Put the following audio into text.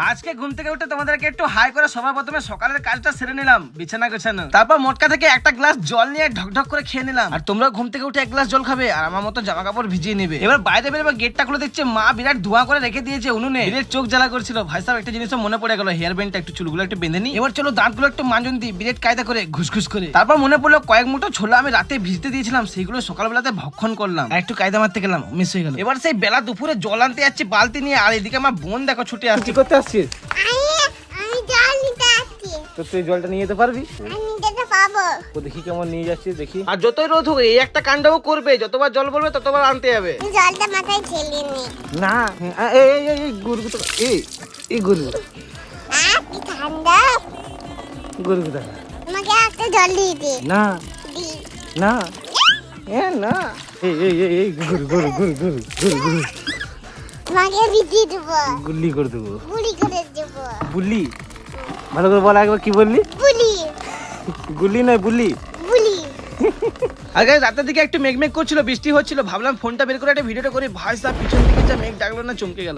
আজকে ঘুম থেকে উঠে তোমাদেরকে একটু হাই করে সবার প্রথমে সকালের কাজটা সেরে নিলাম, বিছানা গোছানো। তারপর মোটকা থেকে একটা গ্লাস জল নিয়ে ঢকঢক করে খেয়ে নিলাম। আর তোমরা ঘুম থেকে উঠে এক গ্লাস জল খাবে আর আমার মতো জামা কাপড় ভিজিয়ে নেবে। এবার বাইরে বেরোবে, গেটটা খুলে দেখছে মা বিরাট ধোঁয়া করে রেখে দিয়েছে উনুনে। বিরাট চোখ জ্বালা করছিল। ভাই সাহেব একটা জিনিস মনে পড়ে গেল, হেয়ার ব্যান্ডটা একটু চুলগুলো একটু বেঁধে নি। এবার চলো দাঁতগুলো একটু মাঞ্জন দিই, বিরাট কায়দা করে ঘুষঘুষ করে। তারপর মনে পড়লো কয়েক মুঠো ছোলা আমি রাতে ভিজতে দিয়েছিলাম, সেইগুলো সকালবেলাতে ভক্ষণ করলাম। আর একটু কায়দা মারতে গেলাম, মিস হয়ে গেল। এবার সেই বেলা দুপুরে জল আনতে যাচ্ছি বালতি নিয়ে, আর এদিকে আমার বোন দেখো ছুটে আসছে। কি করতে আসছিস? আমি জল নিতে আসছি। তো তুই জলটা নিয়ে যেতে পারবি? আমি যেতে পারবো। ও দেখি কেমন নিয়ে যাচ্ছিস দেখি। আর যতই রোদ হোক এই একটা কাণ্ডও করবে, যতবার জল বলবে ততবার আনতে যাবে। আমি জলটা মাথায় ঢেলে নি। না এই গুরু তো এই গুরু কি ঠান্ডা। গুরু দেখা আমাকে একটা জল দিয়ে দে। না দি। না না এই গুরু গুরু গুরু গুরু গুরু গুরু আমাকে ভিজিয়ে দেবো। গুল্লি করে দেবো। গুলি করে দেবো। বুল্লি ভালো করে বল, একবার কি বললি? গুলি গুল্লি নয় বুল্লি। গুলি। আর গাইস রাতের দিকে একটু মেঘ করছিল, বৃষ্টি হচ্ছিল, ভাবলাম ফোনটা বের করে একটা ভিডিওটা করি। ভাই সাহেব পিছন দিকে যা মেঘ ডাকলো না, চমকে গেলাম।